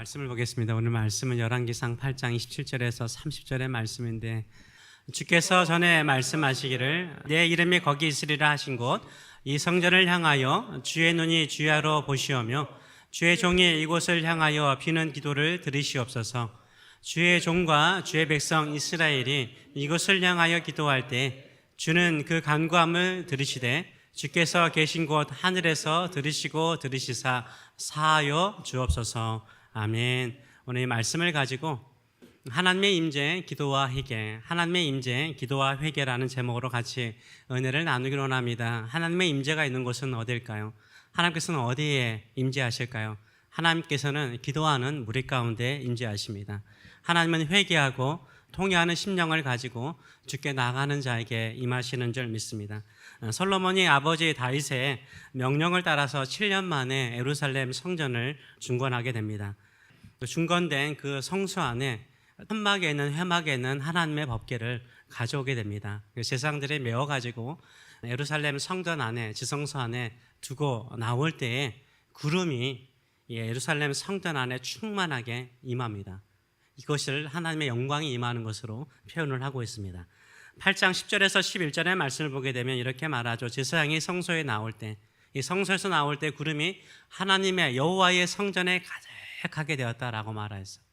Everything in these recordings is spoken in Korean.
말씀을 보겠습니다. 오늘 말씀은 열왕기상 8장 27절에서 30절의 말씀인데, 주께서 전에 말씀하시기를 내 이름이 거기 있으리라 하신 곳 이 성전을 향하여 주의 눈이 주야로 보시오며 주의 종이 이곳을 향하여 비는 기도를 들으시옵소서. 주의 종과 주의 백성 이스라엘이 이곳을 향하여 기도할 때 주는 그 간구함을 들으시되 주께서 계신 곳 하늘에서 들으시고 들으시사 사하여 주옵소서. 아멘. 오늘 이 말씀을 가지고 하나님의 임재, 기도와 회개, 하나님의 임재, 기도와 회개라는 제목으로 같이 은혜를 나누기로 원합니다. 하나님의 임재가 있는 곳은 어디일까요? 하나님께서는 어디에 임재하실까요? 하나님께서는 기도하는 무리 가운데 임재하십니다. 하나님은 회개하고 통회하는 심령을 가지고 주께 나가는 자에게 임하시는 줄 믿습니다. 솔로몬이 아버지 다윗의 명령을 따라서 7년 만에 예루살렘 성전을 중건하게 됩니다. 중건된 그 성소 안에 천막에는 회막에는 하나님의 법궤를 가져오게 됩니다. 제사장들이 메워가지고 예루살렘 성전 안에 지성소 안에 두고 나올 때에 구름이 예루살렘 성전 안에 충만하게 임합니다. 이것을 하나님의 영광이 임하는 것으로 표현을 하고 있습니다. 8장 10절에서 11절의 말씀을 보게 되면 이렇게 말하죠. 제사장이 성소에 나올 때, 이 성소에서 나올 때 구름이 하나님의 여호와의 성전에 가득하게 되었다라고 말하였어요.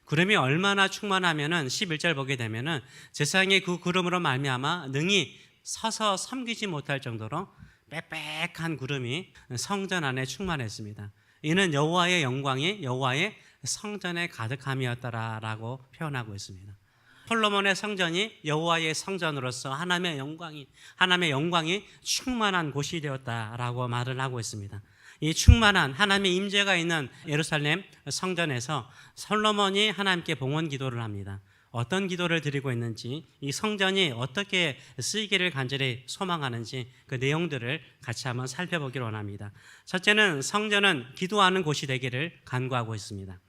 구름이 얼마나 충만하면은 11절 보게 되면은 제사장이 그 구름으로 말미암아 능히 서서 섬기지 못할 정도로 빽빽한 구름이 성전 안에 충만했습니다. 이는 여호와의 영광이 여호와의 성전에 가득함이었다라고 표현하고 있습니다. 솔로몬의 성전이 여호와의 성전으로서 하나님의 영광이 충만한 곳이 되었다라고 말을 하고 있습니다. 이 충만한 하나님의 임재가 있는 예루살렘 성전에서 솔로몬이 하나님께 봉헌 기도를 합니다. 어떤 기도를 드리고 있는지, 이 성전이 어떻게 쓰이기를 간절히 소망하는지 그 내용들을 같이 한번 살펴보기를 원합니다. 첫째는 성전은 기도하는 곳이 되기를 간구하고 있습니다.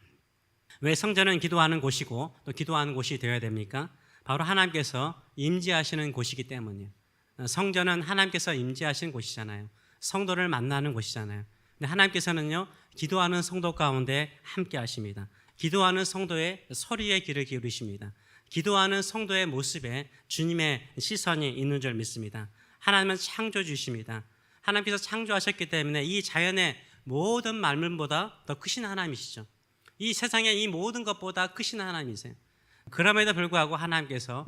왜 성전은 기도하는 곳이고 또 기도하는 곳이 되어야 됩니까? 바로 하나님께서 임재하시는 곳이기 때문이에요. 성전은 하나님께서 임재하시는 곳이잖아요. 성도를 만나는 곳이잖아요. 근데 하나님께서는요, 기도하는 성도 가운데 함께 하십니다. 기도하는 성도의 소리에 귀를 기울이십니다. 기도하는 성도의 모습에 주님의 시선이 있는 줄 믿습니다. 하나님은 창조주십니다. 하나님께서 창조하셨기 때문에 이 자연의 모든 만물보다 더 크신 하나님이시죠. 이 세상의 이 모든 것보다 크신 하나님이세요. 그럼에도 불구하고 하나님께서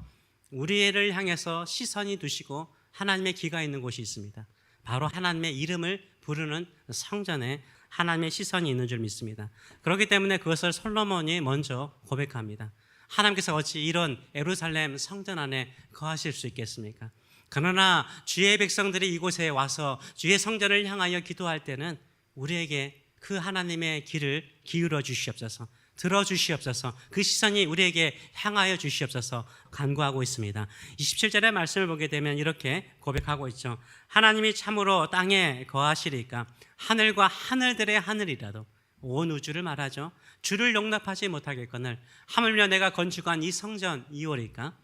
우리를 향해서 시선이 두시고 하나님의 귀가 있는 곳이 있습니다. 바로 하나님의 이름을 부르는 성전에 하나님의 시선이 있는 줄 믿습니다. 그렇기 때문에 그것을 솔로몬이 먼저 고백합니다. 하나님께서 어찌 이런 예루살렘 성전 안에 거하실 수 있겠습니까? 그러나 주의 백성들이 이곳에 와서 주의 성전을 향하여 기도할 때는 우리에게 그 하나님의 귀를 기울여 주시옵소서, 들어주시옵소서, 그 시선이 우리에게 향하여 주시옵소서 간구하고 있습니다. 27절의 말씀을 보게 되면 이렇게 고백하고 있죠. 하나님이 참으로 땅에 거하시리까 하늘과 하늘들의 하늘이라도 온 우주를 말하죠. 주를 용납하지 못하겠거늘 하물며 내가 건축한 이 성전 이오리까.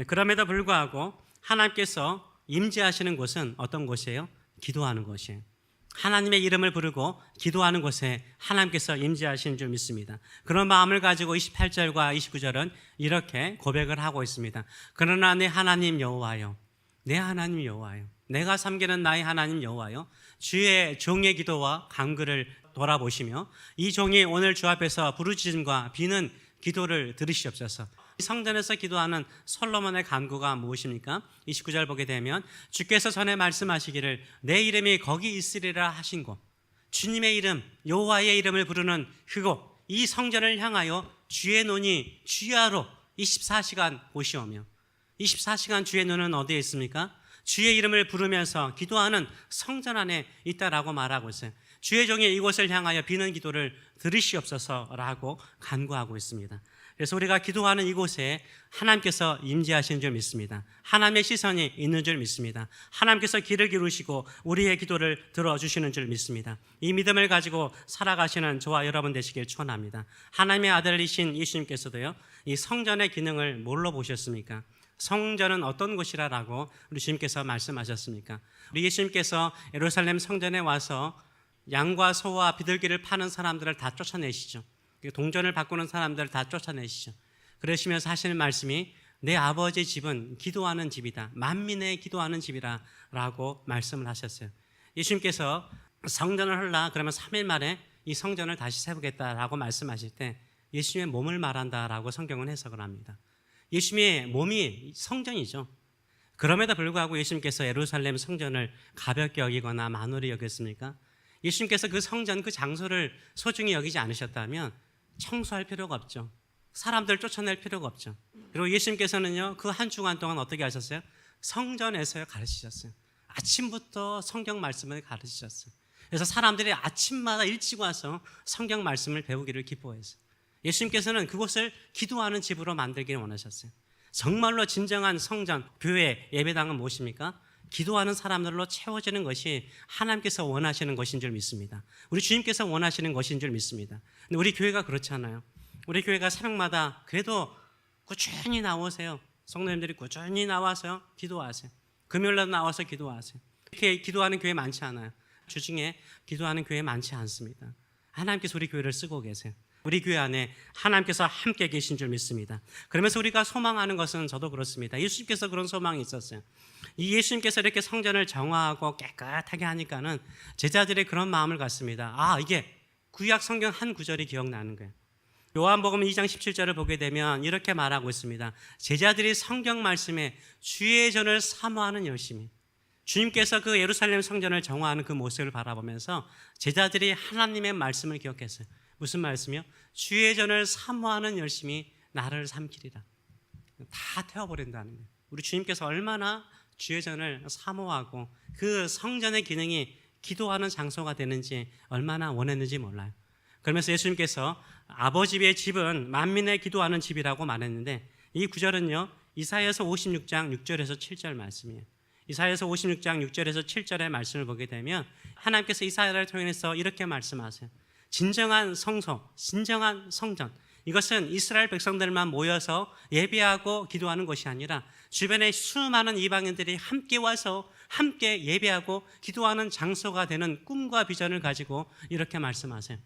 그럼에도 불구하고 하나님께서 임재하시는 곳은 어떤 곳이에요? 기도하는 곳이에요. 하나님의 이름을 부르고 기도하는 곳에 하나님께서 임재하시는 줄 믿습니다. 그런 마음을 가지고 28절과 29절은 이렇게 고백을 하고 있습니다. 그러나 내 하나님 여호와여, 내 하나님 여호와여, 내가 섬기는 나의 하나님 여호와여, 주의 종의 기도와 간구를 돌아보시며 이 종이 오늘 주 앞에서 부르짖음과 비는 기도를 들으시옵소서. 성전에서 기도하는 솔로몬의 간구가 무엇입니까? 29절 보게 되면 주께서 전에 말씀하시기를 내 이름이 거기 있으리라 하신 곳, 주님의 이름 여호와의 이름을 부르는 그곳, 이 성전을 향하여 주의 눈이 주야로 24시간 보시오며, 24시간 주의 눈은 어디에 있습니까? 주의 이름을 부르면서 기도하는 성전 안에 있다라고 말하고 있어요. 주의 종이 이곳을 향하여 비는 기도를 들으시옵소서라고 간구하고 있습니다. 그래서 우리가 기도하는 이곳에 하나님께서 임재하시는 줄 믿습니다. 하나님의 시선이 있는 줄 믿습니다. 하나님께서 귀를 기울이시고 우리의 기도를 들어주시는 줄 믿습니다. 이 믿음을 가지고 살아가시는 저와 여러분 되시길 축원합니다. 하나님의 아들이신 예수님께서도요, 이 성전의 기능을 뭘로 보셨습니까? 성전은 어떤 곳이라고 우리 주님께서 말씀하셨습니까? 우리 예수님께서 예루살렘 성전에 와서 양과 소와 비둘기를 파는 사람들을 다 쫓아내시죠. 동전을 바꾸는 사람들을 다 쫓아내시죠. 그러시면서 하시는 말씀이 내 아버지 집은 기도하는 집이다. 만민의 기도하는 집이라 라고 말씀을 하셨어요. 예수님께서 성전을 헐라 그러면 3일 만에 이 성전을 다시 세우겠다라고 말씀하실 때 예수님의 몸을 말한다라고 성경은 해석을 합니다. 예수님의 몸이 성전이죠. 그럼에도 불구하고 예수님께서 예루살렘 성전을 가볍게 여기거나 만홀히 여겼습니까? 예수님께서 그 성전, 그 장소를 소중히 여기지 않으셨다면 청소할 필요가 없죠. 사람들 쫓아낼 필요가 없죠. 그리고 예수님께서는요, 그 한 주간 동안 어떻게 하셨어요? 성전에서 가르치셨어요. 아침부터 성경 말씀을 가르치셨어요. 그래서 사람들이 아침마다 일찍 와서 성경 말씀을 배우기를 기뻐했어요. 예수님께서는 그곳을 기도하는 집으로 만들기를 원하셨어요. 정말로 진정한 성전, 교회, 예배당은 무엇입니까? 기도하는 사람들로 채워지는 것이 하나님께서 원하시는 것인 줄 믿습니다. 우리 주님께서 원하시는 것인 줄 믿습니다. 근데 우리 교회가 그렇지 않아요. 우리 교회가 새벽마다 그래도 꾸준히 나오세요. 성도님들이 꾸준히 나와서 기도하세요. 금요일날 나와서 기도하세요. 이렇게 기도하는 교회 많지 않아요. 주중에 기도하는 교회 많지 않습니다. 하나님께서 우리 교회를 쓰고 계세요. 우리 교회 안에 하나님께서 함께 계신 줄 믿습니다. 그러면서 우리가 소망하는 것은 저도 그렇습니다. 예수님께서 그런 소망이 있었어요. 이 예수님께서 이렇게 성전을 정화하고 깨끗하게 하니까는 제자들이 그런 마음을 갖습니다. 아, 이게 구약 성경 한 구절이 기억나는 거예요. 요한복음 2장 17절을 보게 되면 이렇게 말하고 있습니다. 제자들이 성경 말씀에 주의 전을 사모하는 열심히. 주님께서 그 예루살렘 성전을 정화하는 그 모습을 바라보면서 제자들이 하나님의 말씀을 기억했어요. 무슨 말씀이요? 주의 전을 사모하는 열심히 나를 삼키리라. 다 태워버린다는 거예요. 우리 주님께서 얼마나 주의 전을 사모하고 그 성전의 기능이 기도하는 장소가 되는지 얼마나 원했는지 몰라요. 그러면서 예수님께서 아버지의 집은 만민의 기도하는 집이라고 말했는데 이 구절은요, 이사야서 56장 6절에서 7절 말씀이에요. 이사야서 56장 6절에서 7절의 말씀을 보게 되면 하나님께서 이사야를 통해서 이렇게 말씀하세요. 진정한 성소, 진정한 성전, 이것은 이스라엘 백성들만 모여서 예배하고 기도하는 것이 아니라 주변에 수많은 이방인들이 함께 와서 함께 예배하고 기도하는 장소가 되는 꿈과 비전을 가지고 이렇게 말씀하세요.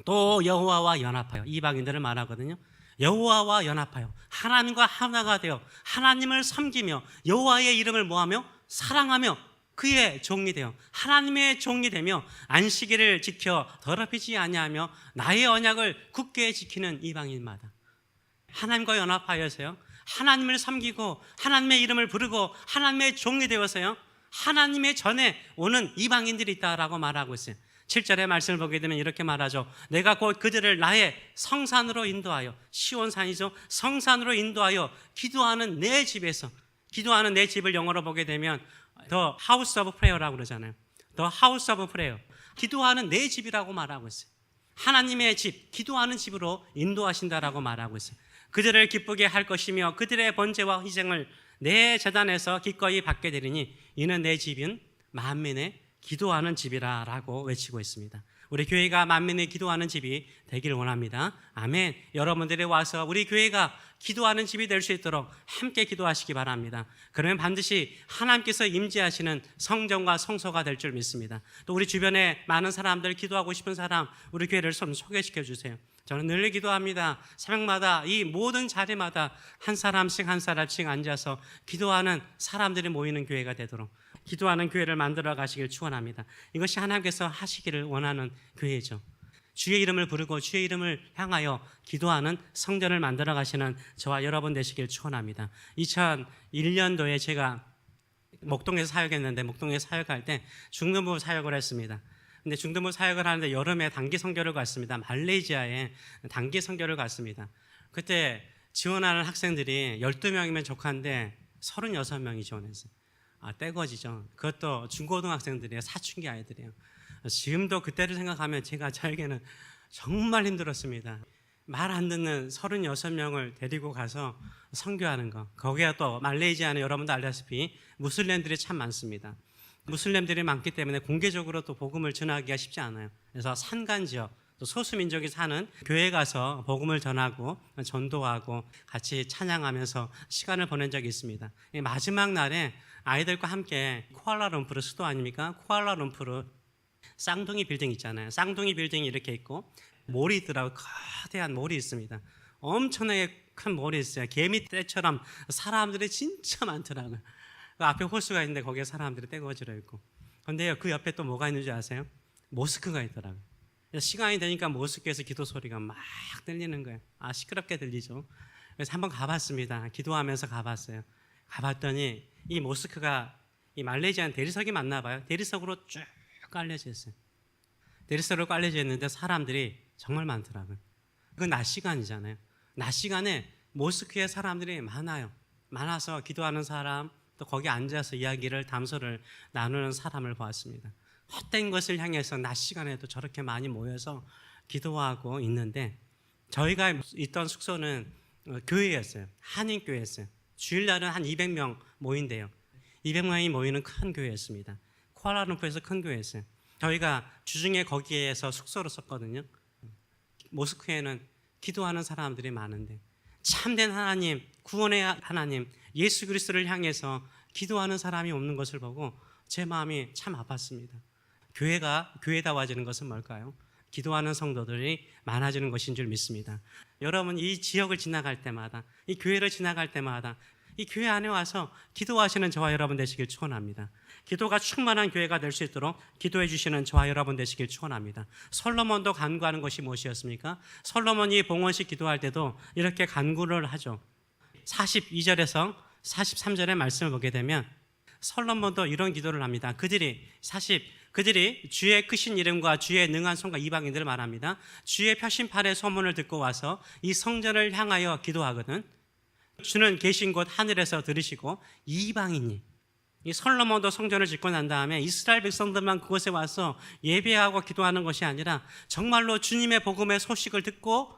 또 여호와와 연합하여, 이방인들을 말하거든요. 여호와와 연합하여 하나님과 하나가 되어 하나님을 섬기며 여호와의 이름을 모하며 사랑하며 그의 종이 되어 하나님의 종이 되며 안식일을 지켜 더럽히지 아니하며 나의 언약을 굳게 지키는 이방인마다 하나님과 연합하여서요, 하나님을 섬기고 하나님의 이름을 부르고 하나님의 종이 되어서요, 하나님의 전에 오는 이방인들이 있다라고 말하고 있어요. 7절의 말씀을 보게 되면 이렇게 말하죠. 내가 곧 그들을 나의 성산으로 인도하여, 시온산이죠, 성산으로 인도하여 기도하는 내 집에서, 기도하는 내 집을 영어로 보게 되면 The House of Prayer라고 그러잖아요. The House of Prayer, 기도하는 내 집이라고 말하고 있어요. 하나님의 집, 기도하는 집으로 인도하신다라고 말하고 있어요. 그들을 기쁘게 할 것이며 그들의 번제와 희생을 내 제단에서 기꺼이 받게 되리니 이는 내 집은 만민의 기도하는 집이라라고 외치고 있습니다. 우리 교회가 만민의 기도하는 집이 되기를 원합니다. 아멘. 여러분들이 와서 우리 교회가 기도하는 집이 될 수 있도록 함께 기도하시기 바랍니다. 그러면 반드시 하나님께서 임재하시는 성전과 성소가 될 줄 믿습니다. 또 우리 주변에 많은 사람들, 기도하고 싶은 사람, 우리 교회를 좀 소개시켜 주세요. 저는 늘 기도합니다. 새벽마다 이 모든 자리마다 한 사람씩 한 사람씩 앉아서 기도하는 사람들이 모이는 교회가 되도록 기도하는 교회를 만들어 가시길 축원합니다. 이것이 하나님께서 하시기를 원하는 교회죠. 주의 이름을 부르고 주의 이름을 향하여 기도하는 성전을 만들어 가시는 저와 여러분 되시길 축원합니다. 2001년도에 제가 목동에서 사역했는데, 목동에 사역할 때 중등부 사역을 했습니다. 근데 중등부 사역을 하는데 여름에 단기 선교를 갔습니다. 말레이시아에 단기 선교를 갔습니다. 그때 지원하는 학생들이 12명이면 족한데 36명이 지원했어요. 떼거지죠. 그것도 중고등학생들이에요. 사춘기 아이들이에요. 지금도 그때를 생각하면 제가 저에게는 정말 힘들었습니다. 말 안 듣는 36명을 데리고 가서 선교하는 거. 거기가 또 말레이시아는 여러분도 알다시피 무슬림들이 참 많습니다. 무슬림들이 많기 때문에 공개적으로 또 복음을 전하기가 쉽지 않아요. 그래서 산간 지역, 또 소수민족이 사는 교회에 가서 복음을 전하고 전도하고 같이 찬양하면서 시간을 보낸 적이 있습니다. 마지막 날에 아이들과 함께 쿠알라룸푸르 수도 아닙니까? 쿠알라룸푸르 쌍둥이 빌딩 있잖아요. 쌍둥이 빌딩이 이렇게 있고 몰이 있더라고요. 거대한 몰이 있습니다. 엄청나게 큰 몰이 있어요. 개미 떼처럼 사람들이 진짜 많더라고요. 그 앞에 호수가 있는데 거기에 사람들이 떼거지로 있고. 근데요, 그 옆에 또 뭐가 있는지 아세요? 모스크가 있더라고요. 시간이 되니까 모스크에서 기도 소리가 막 들리는 거예요. 시끄럽게 들리죠. 그래서 한번 가봤습니다. 기도하면서 가봤어요. 가봤더니 이 모스크가 이 말레이시안 대리석이 맞나 봐요. 대리석으로 쭉 깔려져 있어요. 대리석으로 깔려져 있는데 사람들이 정말 많더라고요. 그건 낮 시간이잖아요. 낮 시간에 모스크에 사람들이 많아요. 많아서 기도하는 사람, 또 거기 앉아서 이야기를 담소를 나누는 사람을 보았습니다. 헛된 것을 향해서 낮 시간에도 저렇게 많이 모여서 기도하고 있는데, 저희가 있던 숙소는 교회였어요. 한인교회였어요. 주일날은 한 200명 모인대요. 200명이 모이는 큰 교회였습니다. 쿠알라룸푸르에서 큰 교회였어요. 저희가 주중에 거기에서 숙소로 썼거든요. 모스크에는 기도하는 사람들이 많은데 참된 하나님, 구원의 하나님, 예수 그리스도를 향해서 기도하는 사람이 없는 것을 보고 제 마음이 참 아팠습니다. 교회가 교회다워지는 것은 뭘까요? 기도하는 성도들이 많아지는 것인 줄 믿습니다. 여러분, 이 지역을 지나갈 때마다, 이 교회를 지나갈 때마다 이 교회 안에 와서 기도하시는 저와 여러분 되시길 축원합니다. 기도가 충만한 교회가 될 수 있도록 기도해 주시는 저와 여러분 되시길 축원합니다. 솔로몬도 간구하는 것이 무엇이었습니까? 솔로몬이 봉헌식 기도할 때도 이렇게 간구를 하죠. 42절에서 43절의 말씀을 보게 되면 솔로몬도 이런 기도를 합니다. 그들이 주의 크신 이름과 주의 능한 손과 이방인들을 말합니다. 주의 펴신팔의 소문을 듣고 와서 이 성전을 향하여 기도하거든 주는 계신 곳 하늘에서 들으시고 이방인이, 이 솔로몬도 성전을 짓고 난 다음에 이스라엘 백성들만 그곳에 와서 예배하고 기도하는 것이 아니라 정말로 주님의 복음의 소식을 듣고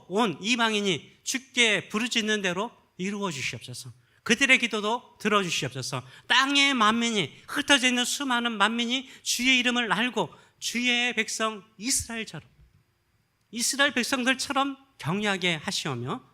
온 이방인이 주께 부르짖는 대로 이루어 주시옵소서. 그들의 기도도 들어주시옵소서. 땅의 만민이, 흩어져 있는 수많은 만민이 주의 이름을 알고 주의 백성 이스라엘 백성들처럼 경외하게 하시오며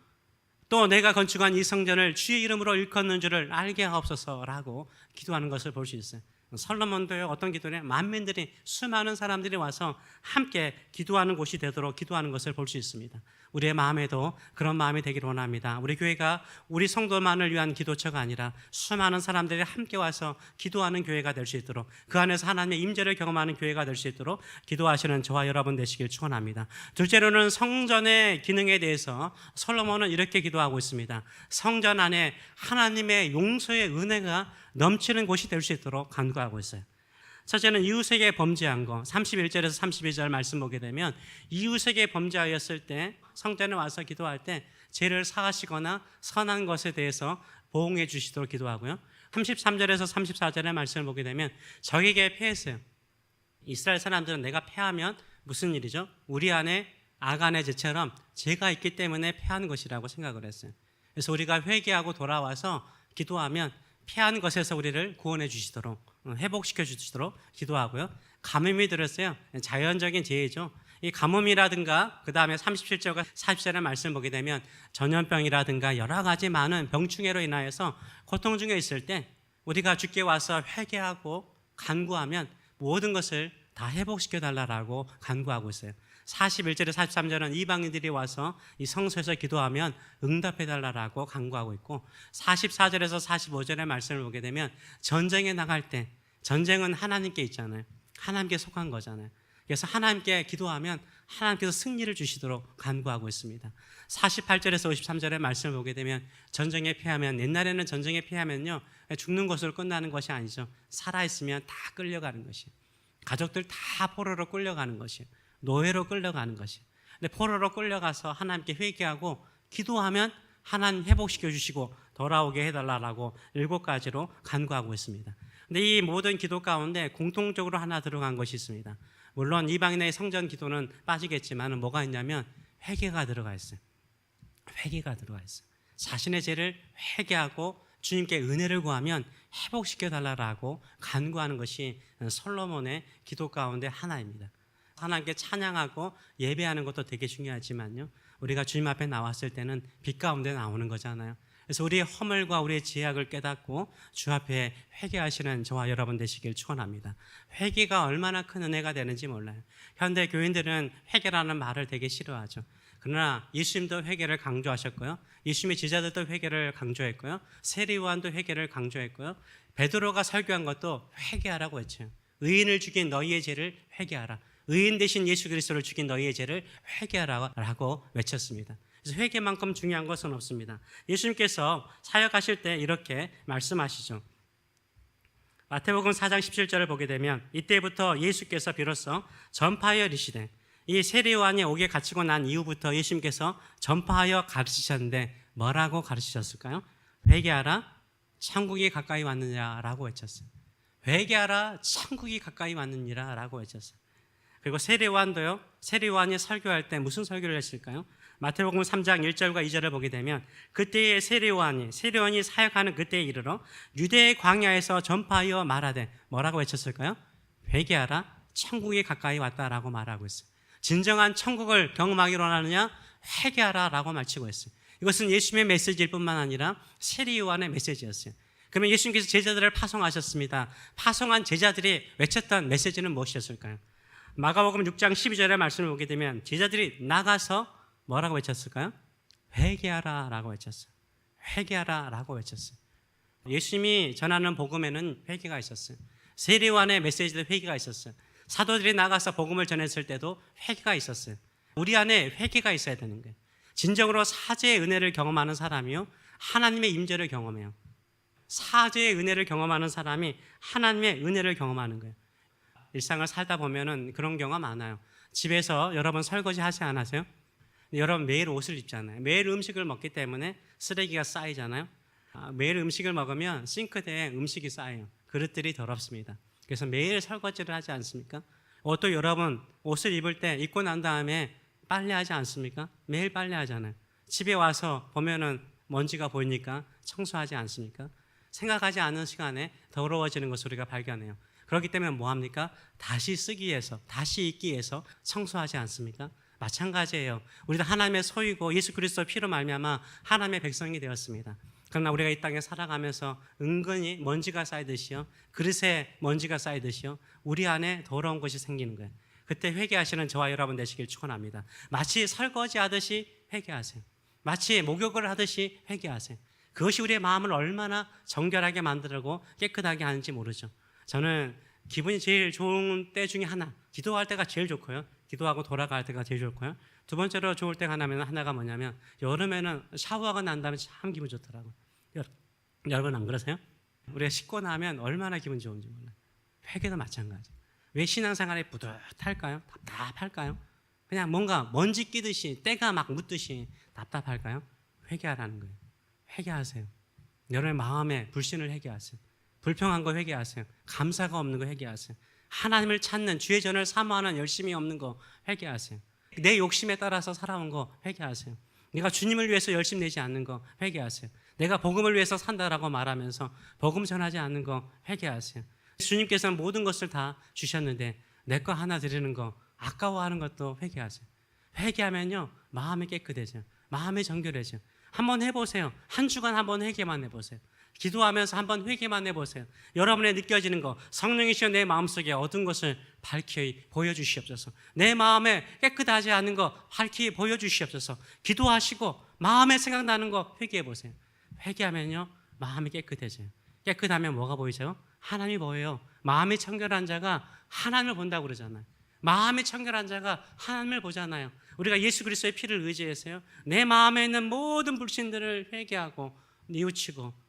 또 내가 건축한 이 성전을 주의 이름으로 일컫는 줄을 알게 하옵소서라고 기도하는 것을 볼 수 있어요. 솔로몬도요, 어떤 기도냐? 만민들이, 수많은 사람들이 와서 함께 기도하는 곳이 되도록 기도하는 것을 볼 수 있습니다. 우리의 마음에도 그런 마음이 되기를 원합니다. 우리 교회가 우리 성도만을 위한 기도처가 아니라 수많은 사람들이 함께 와서 기도하는 교회가 될 수 있도록, 그 안에서 하나님의 임재를 경험하는 교회가 될 수 있도록 기도하시는 저와 여러분 되시길 축원합니다. 둘째로는 성전의 기능에 대해서 솔로몬은 이렇게 기도하고 있습니다. 성전 안에 하나님의 용서의 은혜가 넘치는 곳이 될 수 있도록 간구하고 있어요. 첫째는 이웃에게 범죄한 거, 31절에서 32절 말씀 보게 되면 이웃에게 범죄하였을 때 성전에 와서 기도할 때 죄를 사하시거나 선한 것에 대해서 보응해 주시도록 기도하고요. 33절에서 34절의 말씀을 보게 되면 적에게 패했어요. 이스라엘 사람들은 내가 패하면 무슨 일이죠? 우리 안에 아간의 죄처럼 죄가 있기 때문에 패한 것이라고 생각을 했어요. 그래서 우리가 회개하고 돌아와서 기도하면 패한 것에서 우리를 구원해 주시도록, 회복시켜 주시도록 기도하고요. 가뭄이 들었어요. 자연적인 재해죠. 이 가뭄이라든가 그 다음에 37절과 40절의 말씀을 보게 되면 전염병이라든가 여러 가지 많은 병충해로 인하여서 고통 중에 있을 때 우리가 주께 와서 회개하고 간구하면 모든 것을 다 회복시켜 달라고 간구하고 있어요. 41절에 43절은 이방인들이 와서 이 성소에서 기도하면 응답해 달라고 간구하고 있고, 44절에서 45절의 말씀을 보게 되면 전쟁에 나갈 때, 전쟁은 하나님께 있잖아요. 하나님께 속한 거잖아요. 그래서 하나님께 기도하면 하나님께서 승리를 주시도록 간구하고 있습니다. 48절에서 53절의 말씀을 보게 되면 전쟁에 패하면, 옛날에는 전쟁에 패하면요 죽는 것으로 끝나는 것이 아니죠. 살아있으면 다 끌려가는 것이에요. 가족들 다 포로로 끌려가는 것이에요. 노예로 끌려가는 것이에요. 근데 포로로 끌려가서 하나님께 회개하고 기도하면 하나님 회복시켜 주시고 돌아오게 해달라고 7가지로 간구하고 있습니다. 근데 이 모든 기도 가운데 공통적으로 하나 들어간 것이 있습니다. 물론 이방인의 성전 기도는 빠지겠지만 뭐가 있냐면 회개가 들어가 있어요. 회개가 들어가 있어요. 자신의 죄를 회개하고 주님께 은혜를 구하면 회복시켜 달라고 간구하는 것이 솔로몬의 기도 가운데 하나입니다. 하나님께 찬양하고 예배하는 것도 되게 중요하지만요, 우리가 주님 앞에 나왔을 때는 빛 가운데 나오는 거잖아요. 그래서 우리의 허물과 우리의 죄악을 깨닫고 주 앞에 회개하시는 저와 여러분 되시길 축원합니다. 회개가 얼마나 큰 은혜가 되는지 몰라요. 현대 교인들은 회개라는 말을 되게 싫어하죠. 그러나 예수님도 회개를 강조하셨고요. 예수님의 제자들도 회개를 강조했고요. 세리 요한도 회개를 강조했고요. 베드로가 설교한 것도 회개하라고 했죠. 의인을 죽인 너희의 죄를 회개하라. 의인 대신 예수 그리스도를 죽인 너희의 죄를 회개하라고 외쳤습니다. 그래서 회개만큼 중요한 것은 없습니다. 예수님께서 사역하실 때 이렇게 말씀하시죠. 마태복음 4장 17절을 보게 되면 이때부터 예수께서 비로소 전파하여 이르시되, 이 세리 요한이 옥에 갇히고 난 이후부터 예수님께서 전파하여 가르치셨는데 뭐라고 가르치셨을까요? 회개하라, 천국이 가까이 왔느냐라고 외쳤어요. 회개하라, 천국이 가까이 왔느니라라고 외쳤어요. 그리고 세리 요한도요. 세리 요한이 설교할 때 무슨 설교를 했을까요? 마태복음 3장 1절과 2절을 보게 되면 그때의 세리 요한이 사역하는 그때에 이르러 유대의 광야에서 전파하여 말하되 뭐라고 외쳤을까요? 회개하라, 천국이 가까이 왔다라고 말하고 있어요. 진정한 천국을 경험하기로 하느냐? 회개하라라고 말치고 있어요. 이것은 예수님의 메시지일 뿐만 아니라 세리 요한의 메시지였어요. 그러면 예수님께서 제자들을 파송하셨습니다. 파송한 제자들이 외쳤던 메시지는 무엇이었을까요? 마가복음 6장 12절의 말씀을 보게 되면 제자들이 나가서 뭐라고 외쳤을까요? 회개하라라고 외쳤어요. 회개하라라고 외쳤어요. 예수님이 전하는 복음에는 회개가 있었어요. 세리 요한의 메시지도 회개가 있었어요. 사도들이 나가서 복음을 전했을 때도 회개가 있었어요. 우리 안에 회개가 있어야 되는 거예요. 진정으로 사죄의 은혜를 경험하는 사람이요, 하나님의 임재를 경험해요. 사죄의 은혜를 경험하는 사람이 하나님의 은혜를 경험하는 거예요. 일상을 살다 보면은 그런 경우가 많아요. 집에서 여러분 설거지 하지 않으세요? 여러분 매일 옷을 입잖아요. 매일 음식을 먹기 때문에 쓰레기가 쌓이잖아요. 매일 음식을 먹으면 싱크대에 음식이 쌓여요. 그릇들이 더럽습니다. 그래서 매일 설거지를 하지 않습니까? 또 여러분 옷을 입을 때 입고 난 다음에 빨래하지 않습니까? 매일 빨래하잖아요. 집에 와서 보면은 먼지가 보이니까 청소하지 않습니까? 생각하지 않은 시간에 더러워지는 것을 우리가 발견해요. 그렇기 때문에 뭐합니까? 다시 쓰기 위해서, 다시 입기 위해서 청소하지 않습니까? 마찬가지예요. 우리도 하나님의 소유고 예수 그리스도 피로 말미암아 하나님의 백성이 되었습니다. 그러나 우리가 이 땅에 살아가면서 은근히 먼지가 쌓이듯이요, 그릇에 먼지가 쌓이듯이요, 우리 안에 더러운 것이 생기는 거예요. 그때 회개하시는 저와 여러분 되시길 축원합니다. 마치 설거지하듯이 회개하세요. 마치 목욕을 하듯이 회개하세요. 그것이 우리의 마음을 얼마나 정결하게 만들고 깨끗하게 하는지 모르죠. 저는 기분이 제일 좋은 때 중에 하나, 기도할 때가 제일 좋고요, 기도하고 돌아갈 때가 제일 좋고요, 두 번째로 좋을 때가 하나가 뭐냐면 여름에는 샤워하고 난 다음에 참 기분 좋더라고요. 여러분 안 그러세요? 우리가 씻고 나면 얼마나 기분 좋은지 몰라요. 회개도 마찬가지. 왜 신앙생활에 뿌듯할까요? 답답할까요? 그냥 뭔가 먼지 끼듯이 때가 막 묻듯이 답답할까요? 회개하라는 거예요. 회개하세요. 여러분의 마음에 불신을 회개하세요. 불평한 거 회개하세요. 감사가 없는 거 회개하세요. 하나님을 찾는 주의 전을 사모하는 열심이 없는 거 회개하세요. 내 욕심에 따라서 살아온 거 회개하세요. 내가 주님을 위해서 열심 내지 않는 거 회개하세요. 내가 복음을 위해서 산다라고 말하면서 복음 전하지 않는 거 회개하세요. 주님께서는 모든 것을 다 주셨는데 내 거 하나 드리는 거 아까워하는 것도 회개하세요. 회개하면요 마음이 깨끗해져요. 마음이 정결해져요. 한번 해보세요. 한 주간 한번 회개만 해보세요. 기도하면서 한번 회개만 해보세요. 여러분의 느껴지는 거, 성령이시여 내 마음속에 어두운 것을 밝히 보여주시옵소서. 내 마음에 깨끗하지 않은 거 밝히 보여주시옵소서. 기도하시고 마음에 생각나는 거 회개해보세요. 회개하면요 마음이 깨끗해져요. 깨끗하면 뭐가 보이죠? 하나님이 보여요. 마음이 청결한 자가 하나님을 본다고 그러잖아요. 마음이 청결한 자가 하나님을 보잖아요. 우리가 예수 그리스도의 피를 의지해서요 내 마음에 있는 모든 불신들을 회개하고 뉘우치고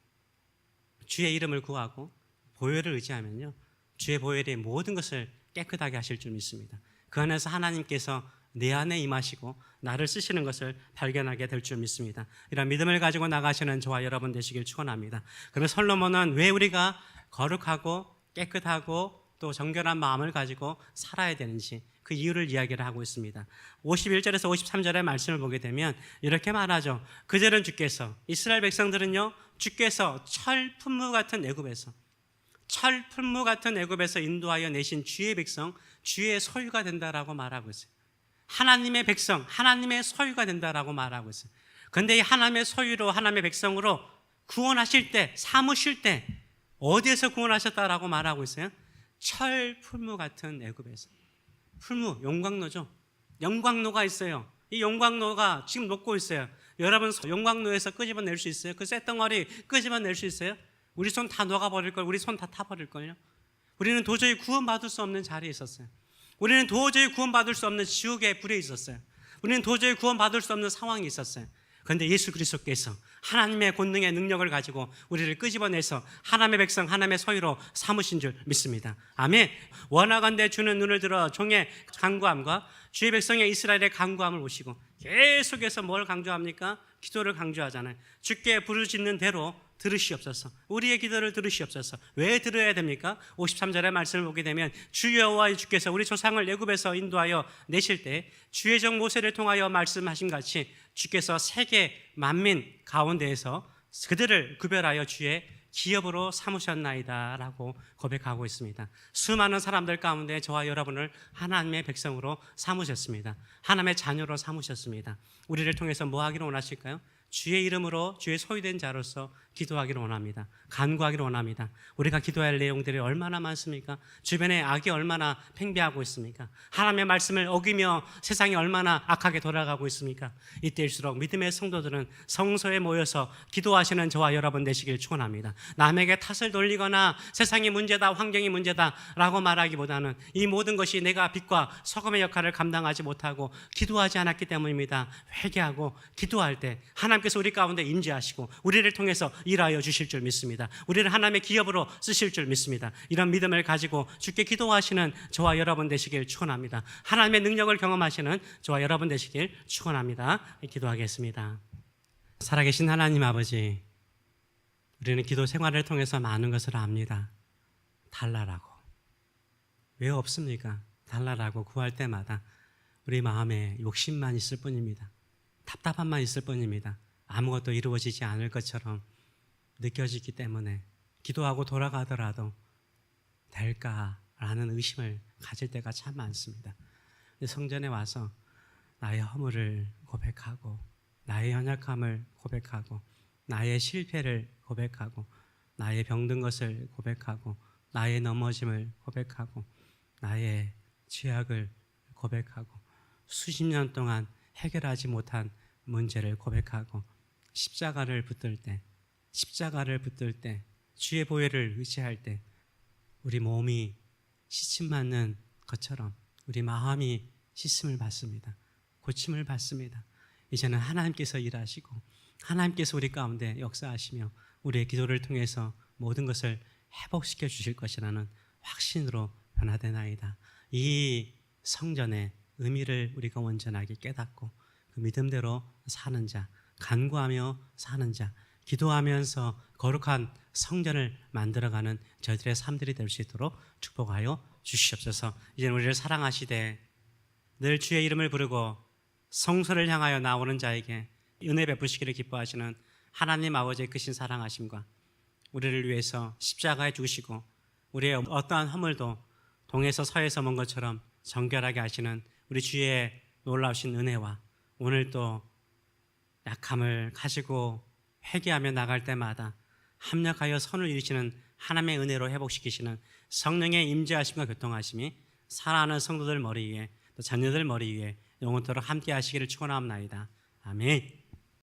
주의 이름을 구하고 보혈을 의지하면요 주의 보혈이 모든 것을 깨끗하게 하실 줄 믿습니다. 그 안에서 하나님께서 내 안에 임하시고 나를 쓰시는 것을 발견하게 될 줄 믿습니다. 이런 믿음을 가지고 나가시는 저와 여러분 되시길 축원합니다. 그러면 솔로몬은 왜 우리가 거룩하고 깨끗하고 또 정결한 마음을 가지고 살아야 되는지 그 이유를 이야기를 하고 있습니다. 51절에서 53절의 말씀을 보게 되면 이렇게 말하죠. 그들은 주께서, 이스라엘 백성들은요 주께서 철 품무 같은 애굽에서 인도하여 내신 주의 백성, 주의 소유가 된다라고 말하고 있어요. 하나님의 백성, 하나님의 소유가 된다라고 말하고 있어요. 그런데 이 하나님의 소유로, 하나님의 백성으로 구원하실 때, 삼으실 때 어디에서 구원하셨다라고 말하고 있어요? 철 풀무 같은 애굽에서. 풀무, 용광로죠. 용광로가 있어요. 이 용광로가 지금 녹고 있어요. 여러분 용광로에서 끄집어낼 수 있어요? 그 쇳덩어리 끄집어낼 수 있어요? 우리 손 다 녹아버릴걸, 우리 손 다 타버릴걸요. 우리는 도저히 구원받을 수 없는 자리에 있었어요. 우리는 도저히 구원받을 수 없는 지옥의 불에 있었어요. 우리는 도저히 구원받을 수 없는 상황이 있었어요. 그런데 예수 그리스도께서 하나님의 권능의 능력을 가지고 우리를 끄집어내서 하나님의 백성, 하나님의 소유로 삼으신 줄 믿습니다. 아멘. 원하건대 주는 눈을 들어 종의 간구함과 주의 백성의 이스라엘의 간구함을 보시고, 계속해서 뭘 강조합니까? 기도를 강조하잖아요. 주께 부르짖는 대로 들으시옵소서. 우리의 기도를 들으시옵소서. 왜 들어야 됩니까? 53절의 말씀을 보게 되면 주 여호와 주께서 우리 조상을 애굽에서 인도하여 내실 때 주의 종 모세를 통하여 말씀하신 같이 주께서 세계 만민 가운데에서 그들을 구별하여 주의 기업으로 삼으셨나이다 라고 고백하고 있습니다. 수많은 사람들 가운데 저와 여러분을 하나님의 백성으로 삼으셨습니다. 하나님의 자녀로 삼으셨습니다. 우리를 통해서 뭐 하기를 원하실까요? 주의 이름으로 주의 소유된 자로서 기도하기를 원합니다. 간구하기를 원합니다. 우리가 기도할 내용들이 얼마나 많습니까? 주변에 악이 얼마나 팽배하고 있습니까? 하나님의 말씀을 어기며 세상이 얼마나 악하게 돌아가고 있습니까? 이때일수록 믿음의 성도들은 성소에 모여서 기도하시는 저와 여러분 되시길 축원합니다. 남에게 탓을 돌리거나 세상이 문제다, 환경이 문제다 라고 말하기보다는 이 모든 것이 내가 빛과 소금의 역할을 감당하지 못하고 기도하지 않았기 때문입니다. 회개하고 기도할 때 하나님께서 우리 가운데 임재하시고 우리를 통해서 일하여 주실 줄 믿습니다. 우리를 하나님의 기업으로 쓰실 줄 믿습니다. 이런 믿음을 가지고 주께 기도하시는 저와 여러분 되시길 축원합니다. 하나님의 능력을 경험하시는 저와 여러분 되시길 축원합니다. 기도하겠습니다. 살아계신 하나님 아버지, 우리는 기도 생활을 통해서 많은 것을 압니다. 달라라고. 왜 없습니까? 달라라고 구할 때마다 우리 마음에 욕심만 있을 뿐입니다. 답답함만 있을 뿐입니다. 아무것도 이루어지지 않을 것처럼 느껴지기 때문에 기도하고 돌아가더라도 될까라는 의심을 가질 때가 참 많습니다. 성전에 와서 나의 허물을 고백하고 나의 연약함을 고백하고 나의 실패를 고백하고 나의 병든 것을 고백하고 나의 넘어짐을 고백하고 나의 죄악을 고백하고 수십 년 동안 해결하지 못한 문제를 고백하고 십자가를 붙들 때 주의 보혈을 의지할 때 우리 몸이 씻음받는 것처럼 우리 마음이 씻음을 받습니다. 고침을 받습니다. 이제는 하나님께서 일하시고 하나님께서 우리 가운데 역사하시며 우리의 기도를 통해서 모든 것을 회복시켜 주실 것이라는 확신으로 변화되나이다. 이 성전의 의미를 우리가 온전하게 깨닫고 그 믿음대로 사는 자, 간구하며 사는 자, 기도하면서 거룩한 성전을 만들어가는 저희들의 삶들이 될 수 있도록 축복하여 주시옵소서. 이제는 우리를 사랑하시되 늘 주의 이름을 부르고 성소를 향하여 나오는 자에게 은혜 베푸시기를 기뻐하시는 하나님 아버지의 크신 사랑하심과 우리를 위해서 십자가에 죽으시고 우리의 어떠한 허물도 동에서 서에서 먼 것처럼 정결하게 하시는 우리 주의 놀라우신 은혜와 오늘 또 약함을 가지고 회개하며 나갈 때마다 합력하여 선을 이루시는 하나님의 은혜로 회복시키시는 성령의 임재하심과 교통하심이 사랑하는 성도들 머리 위에 또 자녀들 머리 위에 영원토록 함께 하시기를 축원하옵나이다. 아멘.